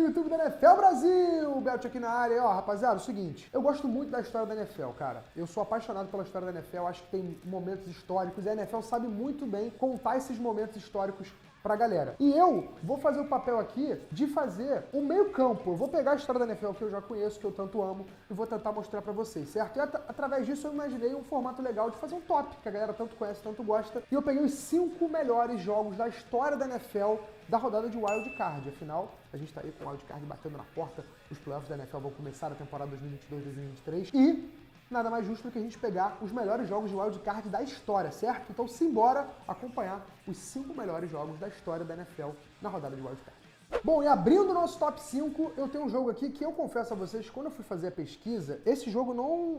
YouTube da NFL Brasil! Belt aqui na área. Ó, rapaziada, é o seguinte, eu gosto muito da história da NFL, cara. Eu sou apaixonado pela história da NFL, acho que tem momentos históricos e a NFL sabe muito bem contar esses momentos históricos pra galera. E eu vou fazer o papel aqui de fazer o meio campo. Eu vou pegar a história da NFL que eu já conheço, que eu tanto amo, e vou tentar mostrar pra vocês, certo? E através disso eu imaginei um formato legal de fazer um top, que a galera tanto conhece, tanto gosta. E eu peguei os 5 melhores jogos da história da NFL da rodada de Wild Card. Afinal, a gente tá aí com o Wild Card batendo na porta. Os playoffs da NFL vão começar a temporada 2022-2023. E nada mais justo do que a gente pegar os melhores jogos de Wild Card da história, certo? Então simbora acompanhar os 5 melhores jogos da história da NFL na rodada de Wild Card. Bom, e abrindo o nosso top 5, eu tenho um jogo aqui que eu confesso a vocês, quando eu fui fazer a pesquisa, esse jogo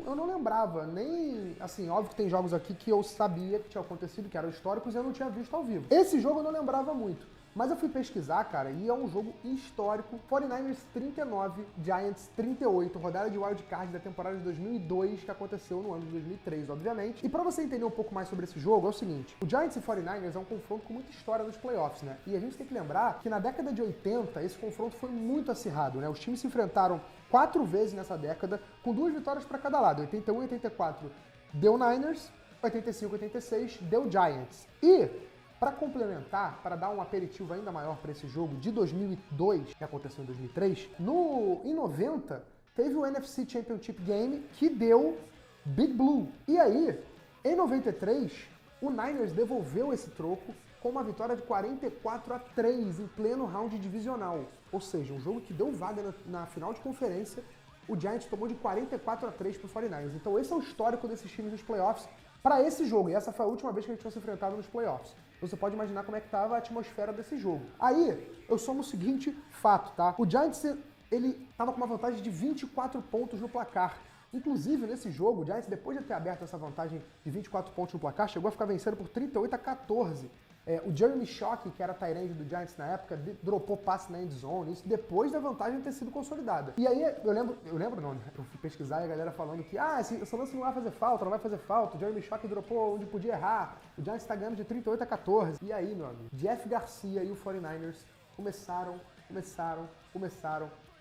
eu não lembrava, nem, assim, óbvio que tem jogos aqui que eu sabia que tinha acontecido, que eram históricos e eu não tinha visto ao vivo. Esse jogo eu não lembrava muito. Mas eu fui pesquisar, cara, e é um jogo histórico. 49ers 39, Giants 38, rodada de Wild Card da temporada de 2002, que aconteceu no ano de 2003, obviamente. E pra você entender um pouco mais sobre esse jogo, é o seguinte, o Giants e 49ers é um confronto com muita história nos playoffs, né? E a gente tem que lembrar que na década de 80, esse confronto foi muito acirrado, né? Os times se enfrentaram 4 vezes nessa década, com 2 vitórias pra cada lado. 81 e 84 deu Niners, 85 e 86 deu Giants. E para complementar, para dar um aperitivo ainda maior para esse jogo de 2002, que aconteceu em 2003, em 90 teve o NFC Championship Game que deu Big Blue. E aí, em 93, o Niners devolveu esse troco com uma vitória de 44-3 em pleno round divisional. Ou seja, um jogo que deu vaga na final de conferência, o Giants tomou de 44-3 pro 49ers. Então esse é o histórico desses times nos playoffs para esse jogo. E essa foi a última vez que eles tinham se enfrentado nos playoffs. Você pode imaginar como é que estava a atmosfera desse jogo. Aí, eu somo o seguinte fato, tá? O Giants, ele estava com uma vantagem de 24 pontos no placar. Inclusive, nesse jogo, o Giants, depois de ter aberto essa vantagem de 24 pontos no placar, chegou a ficar vencendo por 38-14. O Jeremy Shockey, que era tight end do Giants na época, dropou passe na end zone, isso depois da vantagem ter sido consolidada. E aí, eu fui pesquisar e a galera falando que esse lance não vai fazer falta, não vai fazer falta, o Jeremy Shockey dropou onde podia errar, o Giants tá ganhando de 38-14. E aí, meu amigo, Jeff Garcia e o 49ers começaram,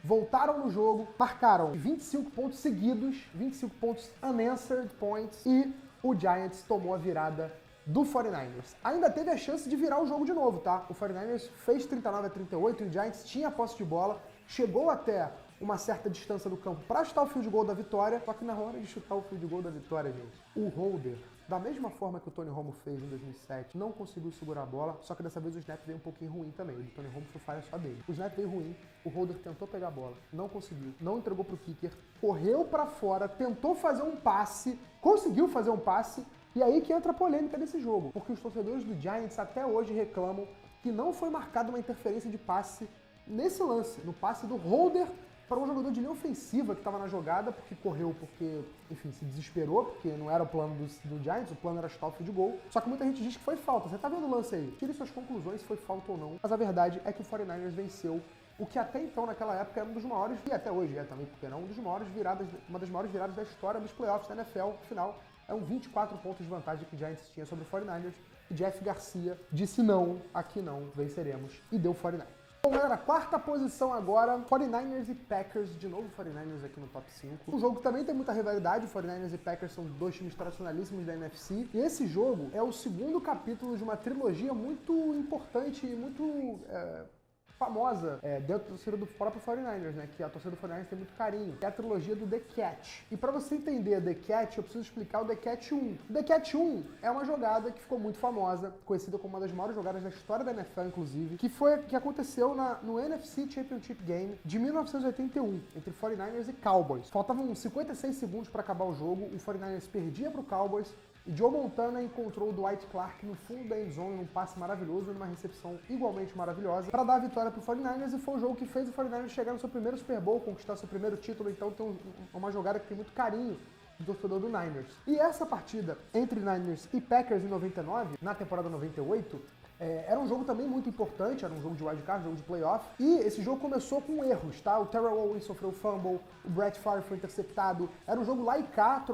voltaram no jogo, marcaram 25 pontos seguidos, 25 pontos unanswered points, e o Giants tomou a virada do 49ers. Ainda teve a chance de virar o jogo de novo, tá? O 49ers fez 39-38 e o Giants tinha a posse de bola, chegou até uma certa distância do campo para chutar o field goal da vitória, só que na hora de chutar o field goal da vitória, gente, o holder, da mesma forma que o Tony Romo fez em 2007, não conseguiu segurar a bola, só que dessa vez o snap veio um pouquinho ruim também. O do Tony Romo foi falha só dele. O snap veio ruim, o holder tentou pegar a bola, não conseguiu, não entregou pro kicker, correu para fora, tentou fazer um passe, conseguiu fazer um passe, e aí que entra a polêmica desse jogo, porque os torcedores do Giants até hoje reclamam que não foi marcada uma interferência de passe nesse lance, no passe do holder para um jogador de linha ofensiva que estava na jogada, porque, enfim, se desesperou, porque não era o plano do Giants, o plano era chutar o field goal. Só que muita gente diz que foi falta. Você tá vendo o lance aí? Tire suas conclusões se foi falta ou não. Mas a verdade é que o 49ers venceu o que até então, naquela época, era um dos maiores, e até hoje é também, porque não, uma das maiores viradas da história dos playoffs da NFL. Afinal, é um 24 pontos de vantagem que o Giants tinha sobre o 49ers. E Jeff Garcia disse não, aqui não, venceremos, e deu 49ers. Bom, galera, quarta posição agora, 49ers e Packers, de novo 49ers aqui no top 5. Um jogo que também tem muita rivalidade, 49ers e Packers são dois times tradicionalíssimos da NFC, e esse jogo é o segundo capítulo de uma trilogia muito importante e muito famosa dentro da torcida do próprio 49ers, né, que a torcida do 49ers tem muito carinho, que é a trilogia do The Catch. E para você entender The Catch, eu preciso explicar o The Catch 1. O The Catch 1 é uma jogada que ficou muito famosa, conhecida como uma das maiores jogadas da história da NFL, inclusive, que aconteceu no NFC Championship Game de 1981, entre 49ers e Cowboys. Faltavam 56 segundos para acabar o jogo, o 49ers perdia para o Cowboys, e Joe Montana encontrou o Dwight Clark no fundo da endzone, num passe maravilhoso, numa recepção igualmente maravilhosa, para dar a vitória pro 49ers, e foi o jogo que fez o 49ers chegar no seu primeiro Super Bowl, conquistar seu primeiro título. Então tem uma jogada que tem muito carinho do torcedor do Niners. E essa partida entre Niners e Packers em 99, na temporada 98, era um jogo também muito importante, era um jogo de wildcard, jogo de playoff, e esse jogo começou com erros, tá? O Terrell Owens sofreu fumble, o Brett Favre foi interceptado, era um jogo lá e cá,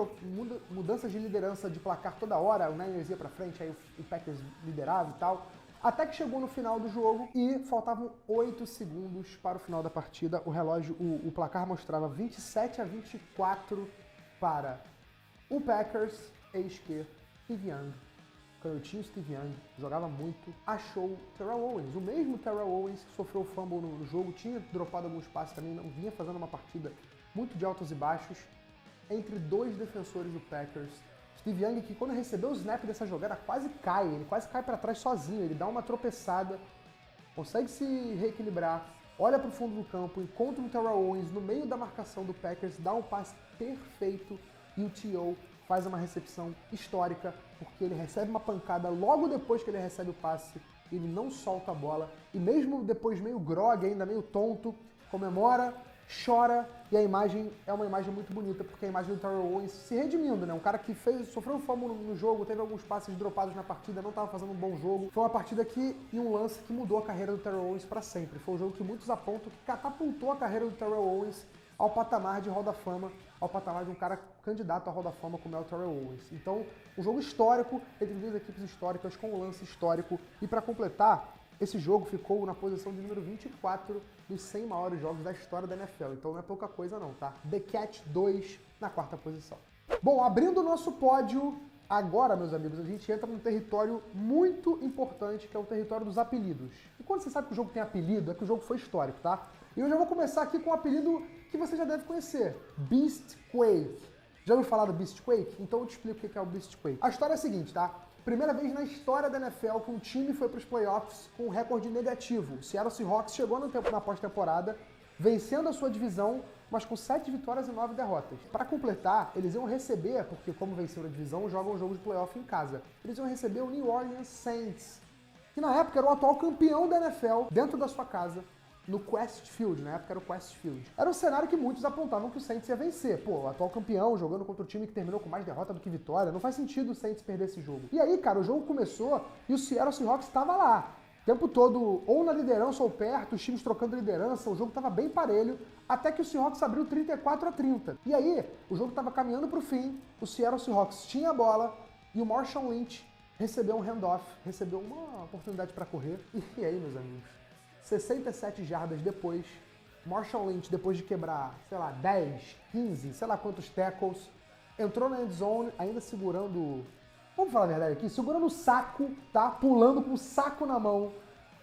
mudanças de liderança de placar toda hora, o Niners ia pra frente, aí o Packers liderava e tal. Até que chegou no final do jogo e faltavam 8 segundos para o final da partida. O relógio, o placar mostrava 27-24 para o Packers. Eis que Steve Young, canhotinho Steve Young, jogava muito, achou Terrell Owens. O mesmo Terrell Owens que sofreu fumble no jogo, tinha dropado alguns passes também, não vinha fazendo uma partida muito de altos e baixos, entre dois defensores do Packers. Steve Young, que quando recebeu o snap dessa jogada, ele quase cai para trás sozinho, ele dá uma tropeçada, consegue se reequilibrar, olha para o fundo do campo, encontra o Terrell Owens no meio da marcação do Packers, dá um passe perfeito e o T.O. faz uma recepção histórica, porque ele recebe uma pancada logo depois que ele recebe o passe, ele não solta a bola, e mesmo depois meio grog, ainda meio tonto, comemora, chora, e a imagem é uma imagem muito bonita, porque é a imagem do Terrell Owens se redimindo, né? Um cara que sofreu um fumble no jogo, teve alguns passes dropados na partida, não estava fazendo um bom jogo. Foi uma partida e um lance que mudou a carreira do Terrell Owens para sempre. Foi um jogo que muitos apontam que catapultou a carreira do Terrell Owens ao patamar de Hall da Fama, ao patamar de um cara candidato à Hall da Fama como é o Terrell Owens. Então, um jogo histórico, entre duas equipes históricas, com um lance histórico. E para completar, esse jogo ficou na posição de número 24 dos 100 maiores jogos da história da NFL. Então não é pouca coisa não, tá? The Cat 2 na quarta posição. Bom, abrindo o nosso pódio, agora, meus amigos, a gente entra num território muito importante, que é o território dos apelidos. E quando você sabe que o jogo tem apelido, é que o jogo foi histórico, tá? E eu já vou começar aqui com um apelido que você já deve conhecer, Beastquake. Já ouviu falar do Beastquake? Então eu te explico o que é o Beastquake. A história é a seguinte, tá? Primeira vez na história da NFL que um time foi para os playoffs com um recorde negativo. O Seattle Seahawks chegou na pós-temporada, vencendo a sua divisão, mas com 7 vitórias e 9 derrotas. Para completar, eles iam receber, porque como venceram a divisão, jogam um jogo de playoff em casa. Eles iam receber o New Orleans Saints, que na época era o atual campeão da NFL, dentro da sua casa, no Qwest Field, na época era o Qwest Field. Era um cenário que muitos apontavam que o Saints ia vencer. Pô, o atual campeão jogando contra o time que terminou com mais derrota do que vitória, não faz sentido o Saints perder esse jogo. E aí, cara, o jogo começou e o Seattle Seahawks estava lá. O tempo todo, ou na liderança ou perto, os times trocando liderança, o jogo estava bem parelho, até que o Seahawks abriu 34-30. E aí, o jogo estava caminhando para o fim, o Seattle Seahawks tinha a bola e o Marshawn Lynch recebeu um handoff, recebeu uma oportunidade para correr. E aí, meus amigos, 67 jardas depois, Marshawn Lynch, depois de quebrar, sei lá, 10, 15, sei lá quantos tackles, entrou na end zone, ainda segurando, vamos falar a verdade aqui, segurando o saco, tá? Pulando com o saco na mão.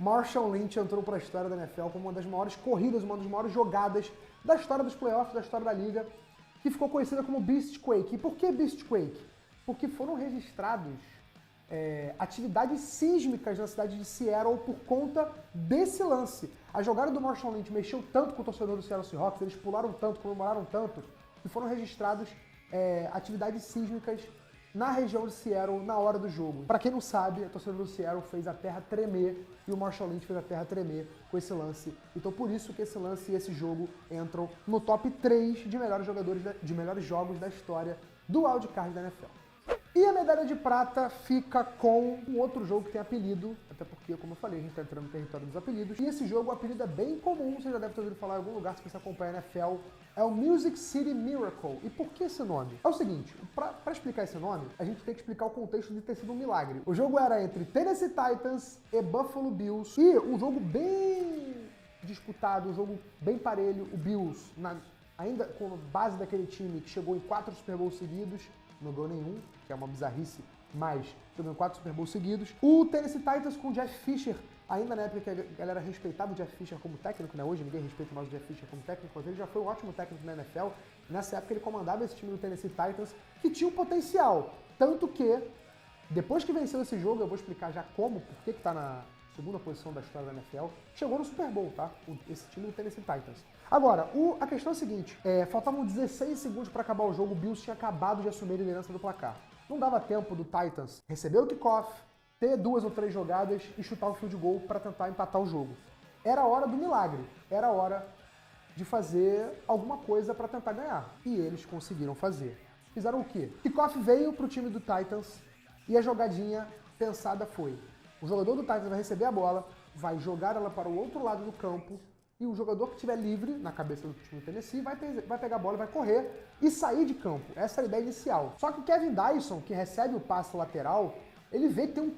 Marshawn Lynch entrou para a história da NFL como uma das maiores corridas, uma das maiores jogadas da história dos playoffs, da história da liga, que ficou conhecida como Beastquake. E por que Beastquake? Porque foram registrados atividades sísmicas na cidade de Seattle por conta desse lance. A jogada do Marshawn Lynch mexeu tanto com o torcedor do Seattle Seahawks, eles pularam tanto, comemoraram tanto, que foram registrados atividades sísmicas na região de Seattle na hora do jogo. Para quem não sabe, a torcida do Seattle fez a terra tremer e o Marshawn Lynch fez a terra tremer com esse lance. Então por isso que esse lance e esse jogo entram no top 3 de melhores jogos da história do wildcard da NFL. E a medalha de prata fica com um outro jogo que tem apelido, até porque, como eu falei, a gente está entrando no território dos apelidos. E esse jogo, o apelido é bem comum, você já deve ter ouvido falar em algum lugar se você acompanha a NFL, é o Music City Miracle. E por que esse nome? É o seguinte, para explicar esse nome, a gente tem que explicar o contexto de ter sido um milagre. O jogo era entre Tennessee Titans e Buffalo Bills, e um jogo bem disputado, um jogo bem parelho, o Bills, ainda com a base daquele time que chegou em 4 Super Bowls seguidos, não ganhou nenhum, que é uma bizarrice, mas chegou em 4 Super Bowls seguidos. O Tennessee Titans com o Jeff Fisher, ainda na época que a galera respeitava o Jeff Fisher como técnico, né? Hoje ninguém respeita mais o Jeff Fisher como técnico, mas ele já foi um ótimo técnico na NFL. Nessa época ele comandava esse time do Tennessee Titans, que tinha um potencial. Tanto que, depois que venceu esse jogo, eu vou explicar já como, por que tá na segunda posição da história da NFL, chegou no Super Bowl, tá? Esse time do Tennessee Titans. Agora, a questão é a seguinte, faltavam 16 segundos para acabar o jogo, o Bills tinha acabado de assumir a liderança do placar. Não dava tempo do Titans receber o kickoff, ter 2 ou 3 jogadas e chutar o field goal para tentar empatar o jogo. Era a hora do milagre, era a hora de fazer alguma coisa para tentar ganhar. E eles conseguiram fazer. Fizeram o quê? Kickoff veio para o time do Titans e a jogadinha pensada foi: o jogador do Titans vai receber a bola, vai jogar ela para o outro lado do campo, e o jogador que estiver livre, na cabeça do time do Tennessee, vai pegar a bola, vai correr e sair de campo. Essa é a ideia inicial. Só que o Kevin Dyson, que recebe o passe lateral, ele vê que tem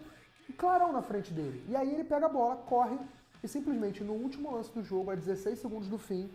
clarão na frente dele. E aí ele pega a bola, corre e simplesmente no último lance do jogo, a 16 segundos do fim,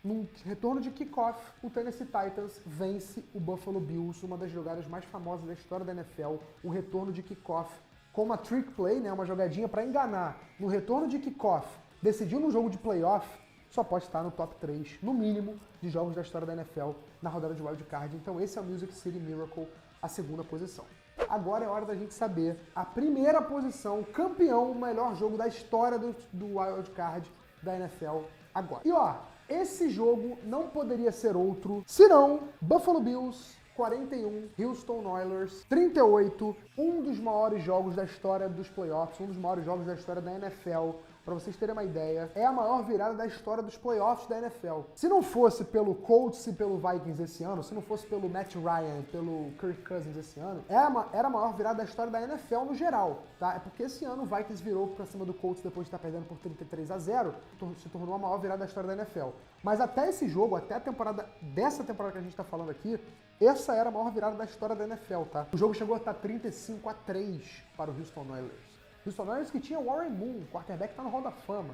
num retorno de kickoff, o Tennessee Titans vence o Buffalo Bills, uma das jogadas mais famosas da história da NFL, um retorno de kickoff com uma trick play, né, uma jogadinha para enganar. No retorno de kickoff, decidiu no jogo de playoff, só pode estar no top 3, no mínimo, de jogos da história da NFL na rodada de wild card. Então esse é o Music City Miracle, a segunda posição. Agora é hora da gente saber a primeira posição, campeão, o melhor jogo da história do wild card da NFL agora. E ó, esse jogo não poderia ser outro senão Buffalo Bills 41, Houston Oilers 38, um dos maiores jogos da história dos playoffs, um dos maiores jogos da história da NFL. Pra vocês terem uma ideia, é a maior virada da história dos playoffs da NFL. Se não fosse pelo Colts e pelo Vikings esse ano, se não fosse pelo Matt Ryan e pelo Kirk Cousins esse ano, era a maior virada da história da NFL no geral, tá? É porque esse ano o Vikings virou pra cima do Colts depois de estar perdendo por 33-0, se tornou a maior virada da história da NFL. Mas até esse jogo, até a temporada, dessa temporada que a gente tá falando aqui, essa era a maior virada da história da NFL, tá? O jogo chegou a estar 35-3 para o Houston Oilers. Houston Oilers que tinha Warren Moon, o quarterback tá no Hall da Fama.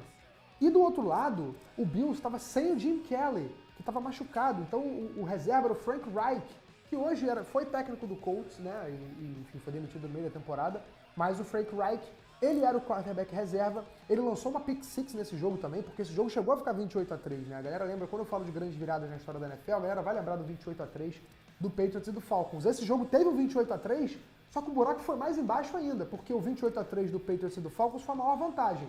E do outro lado, o Bills estava sem o Jim Kelly, que estava machucado. Então o reserva era o Frank Reich, que hoje foi técnico do Colts, né? E enfim, foi demitido no meio da temporada. Mas o Frank Reich, ele era o quarterback reserva. Ele lançou uma pick six nesse jogo também, porque esse jogo chegou a ficar 28-3, né? A galera lembra, quando eu falo de grandes viradas na história da NFL, a galera vai lembrar do 28-3 do Patriots e do Falcons. Esse jogo teve um 28-3, só que o buraco foi mais embaixo ainda, porque o 28-3 do Patriots e do Falcons foi a maior vantagem.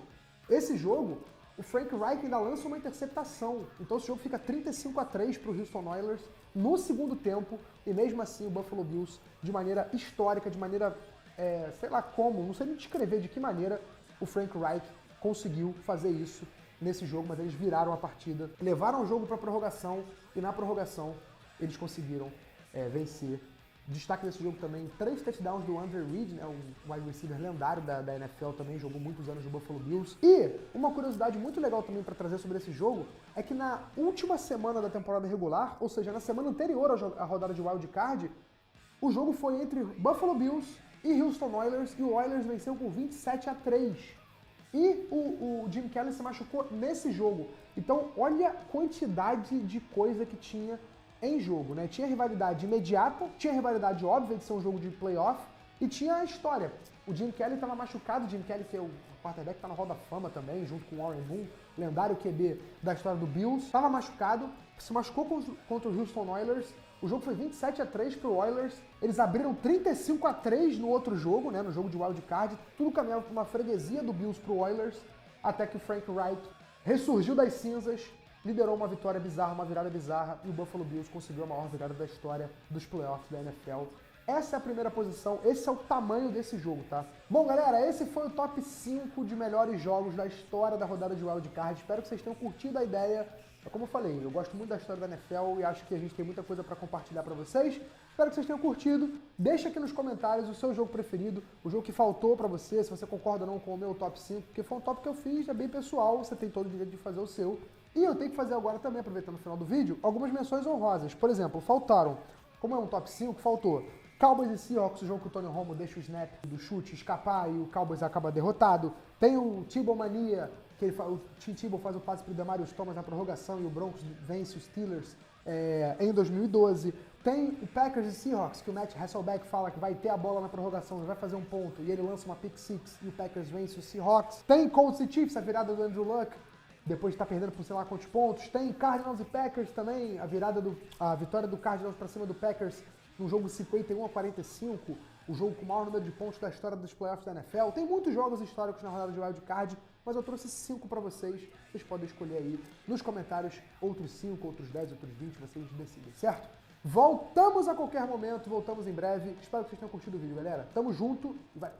Esse jogo, o Frank Reich ainda lança uma interceptação. Então esse jogo fica 35-3 para o Houston Oilers no segundo tempo, e mesmo assim o Buffalo Bills, de maneira histórica, de maneira, sei lá como, não sei nem descrever de que maneira o Frank Reich conseguiu fazer isso nesse jogo, mas eles viraram a partida, levaram o jogo para a prorrogação, e na prorrogação eles conseguiram vencer. Destaque desse jogo também, 3 touchdowns do Andre Reed, né, um wide receiver lendário da NFL também, jogou muitos anos no Buffalo Bills. E uma curiosidade muito legal também para trazer sobre esse jogo é que na última semana da temporada regular, ou seja, na semana anterior à rodada de wild card, o jogo foi entre Buffalo Bills e Houston Oilers, e o Oilers venceu por 27-3. E o Jim Kelly se machucou nesse jogo. Então, olha a quantidade de coisa que tinha em jogo, né? Tinha rivalidade imediata, tinha rivalidade óbvia de ser um jogo de playoff, e tinha a história. O Jim Kelly estava machucado, o Jim Kelly, que é o quarterback que tá na Hall da Fama também, junto com o Warren Moon, lendário QB da história do Bills, estava machucado, se machucou contra o Houston Oilers. O jogo foi 27-3 pro Oilers, eles abriram 35-3 no outro jogo, né, no jogo de wild card, tudo caminhava para uma freguesia do Bills pro Oilers, até que o Frank Reich ressurgiu das cinzas, liderou uma vitória bizarra, uma virada bizarra, e o Buffalo Bills conseguiu a maior virada da história dos playoffs da NFL. Essa é a primeira posição, esse é o tamanho desse jogo, tá? Bom, galera, esse foi o top 5 de melhores jogos da história da rodada de wild card. Espero que vocês tenham curtido a ideia. Como eu falei, eu gosto muito da história da NFL e acho que a gente tem muita coisa para compartilhar para vocês. Espero que vocês tenham curtido. Deixa aqui nos comentários o seu jogo preferido, o jogo que faltou para você, se você concorda ou não com o meu top 5, porque foi um top que eu fiz, é bem pessoal, você tem todo o direito de fazer o seu. E eu tenho que fazer agora também, aproveitando o final do vídeo, algumas menções honrosas. Por exemplo, faltaram, como é um top 5, faltou Cowboys e Seahawks, o jogo que o Tony Romo deixa o snap do chute escapar e o Cowboys acaba derrotado. Tem o Tebow Mania, que o Tim Tebow faz o passe para o Demarius Thomas na prorrogação e o Broncos vence os Steelers em 2012. Tem o Packers e Seahawks, que o Matt Hasselbeck fala que vai ter a bola na prorrogação, vai fazer um ponto, e ele lança uma pick six e o Packers vence os Seahawks. Tem Colts e Chiefs, a virada do Andrew Luck, depois de estar perdendo por sei lá quantos pontos. Tem Cardinals e Packers também, a vitória do Cardinals para cima do Packers no jogo 51-45, o jogo com o maior número de pontos da história dos playoffs da NFL. Tem muitos jogos históricos na rodada de wild card, mas eu trouxe 5 para vocês. Vocês podem escolher aí nos comentários outros 5, outros 10, outros 20, vocês decidem, certo? Voltamos a qualquer momento, voltamos em breve. Espero que vocês tenham curtido o vídeo, galera. Tamo junto e vai!